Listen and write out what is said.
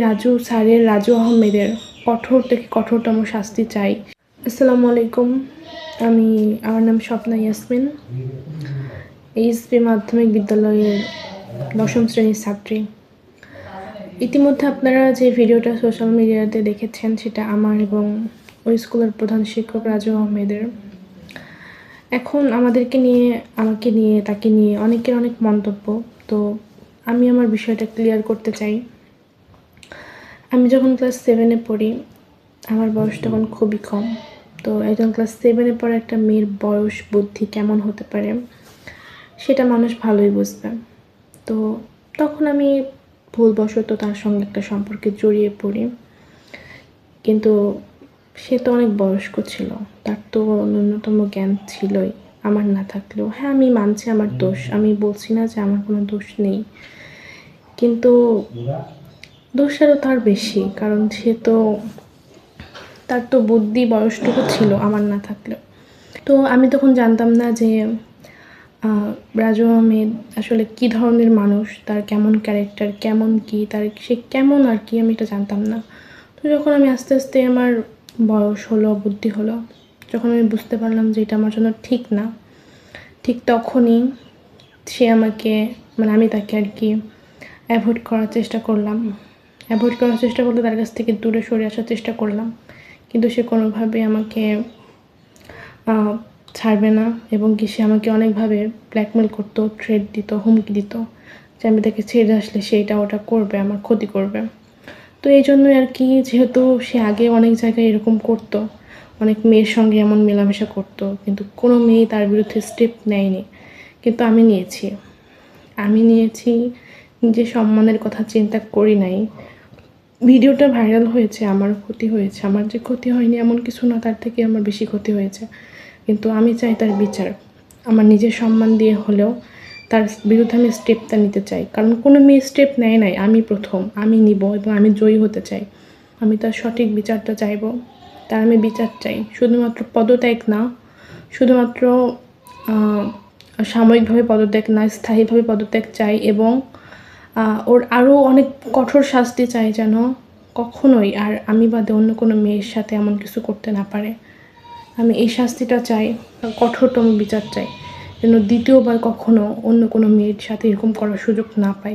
রাজু স্যারের, রাজু আহমেদের কঠোর থেকে কঠোরতম শাস্তি চাই। আসসালামু আলাইকুম, আমার নাম স্বপ্না ইয়াসমিন, এইচপি মাধ্যমিক বিদ্যালয়ের 10ম শ্রেণীর ছাত্রী। ইতিমধ্যে আপনারা যে ভিডিওটা সোশ্যাল মিডিয়াতে দেখেছেন সেটা আমার এবং ওই স্কুলের প্রধান শিক্ষক রাজু আহমেদের। এখন আমাকে নিয়ে তাকে নিয়ে অনেকের অনেক মন্তব্য। তো আমি আমার বিষয়টা ক্লিয়ার করতে চাই। আমি যখন ক্লাস 7-এ পড়ি, আমার বয়স তখন খুবই কম। তো একজন ক্লাস 7-এ পড়া একটা মেয়ের বয়স বুদ্ধি কেমন হতে পারে সেটা মানুষ ভালোই বুঝবে। তো তখন আমি ভুলবশত তার সঙ্গে একটা সম্পর্কে জড়িয়ে পড়ি, কিন্তু সে তো অনেক বয়স্ক ছিল, তার তো ন্যূনতম জ্ঞান ছিলই, আমার না থাকলেও। হ্যাঁ, আমি মানছি আমার দোষ, আমি বলছি না যে আমার কোনো দোষ নেই, কিন্তু দোষটারও তার বেশি, কারণ তার তো বুদ্ধি বয়সটুকু ছিল আমার না থাকলেও। তো আমি তখন জানতাম না যে রাজু আহমেদ আসলে কী ধরনের মানুষ, তার কেমন ক্যারেক্টার, কেমন কি সে কেমন আর কি, আমি এটা জানতাম না। তো যখন আমি আস্তে আস্তে আমার বয়স হলো, বুদ্ধি হলো, যখন আমি বুঝতে পারলাম যে এটা আমার জন্য ঠিক না, ঠিক তখনই সে আমাকে আমি তাকে আর কি অ্যাভয়েড করার চেষ্টা করতে তার কাছ থেকে দূরে সরে আসার চেষ্টা করলাম, কিন্তু সে কোনোভাবে আমাকে ছাড়বে না, এবং সে আমাকে অনেকভাবে ব্ল্যাকমেল করতো, থ্রেট দিত, হুমকি দিত যে আমি তাকে ছেড়ে আসলে সে এটা ওটা করবে, আমার ক্ষতি করবে। তো এই জন্যই আর কি, যেহেতু সে আগে অনেক জায়গায় এরকম করতো, অনেক মেয়ের সঙ্গে এমন মেলামেশা করতো, কিন্তু কোনো মেয়ে তার বিরুদ্ধে স্টেপ নেয়নি, কিন্তু আমি নিয়েছি নিজের সম্মানের কথা চিন্তা করি নাই। ভিডিওটা ভাইরাল হয়েছে, আমার ক্ষতি হয়েছে, আমার যে ক্ষতি হয়নি এমন কিছু না, তার থেকে আমার বেশি ক্ষতি হয়েছে, কিন্তু আমি চাই তার বিচার। আমার নিজের সম্মান দিয়ে হলেও তার বিরুদ্ধে আমি স্টেপটা নিতে চাই, কারণ কোনো মেয়ে স্টেপ নেয় নাই, আমি প্রথম, আমি নিব এবং আমি জয়ী হতে চাই। আমি তার সঠিক বিচারটা চাইব, তার আমি বিচার চাই। শুধুমাত্র পদত্যাগ না, শুধুমাত্র সাময়িকভাবে পদত্যাগ না, স্থায়ীভাবে পদত্যাগ চাই, এবং ওর আরও অনেক কঠোর শাস্তি চাই, যেন কখনোই আর আমি বাদে অন্য কোনো মেয়ের সাথে এমন কিছু করতে না পারে। আমি এই শাস্তিটা চাই, কঠোরতম বিচার চাই, যেন দ্বিতীয়বার কখনো অন্য কোনো মেয়ের সাথে এরকম করার সুযোগ না পাই।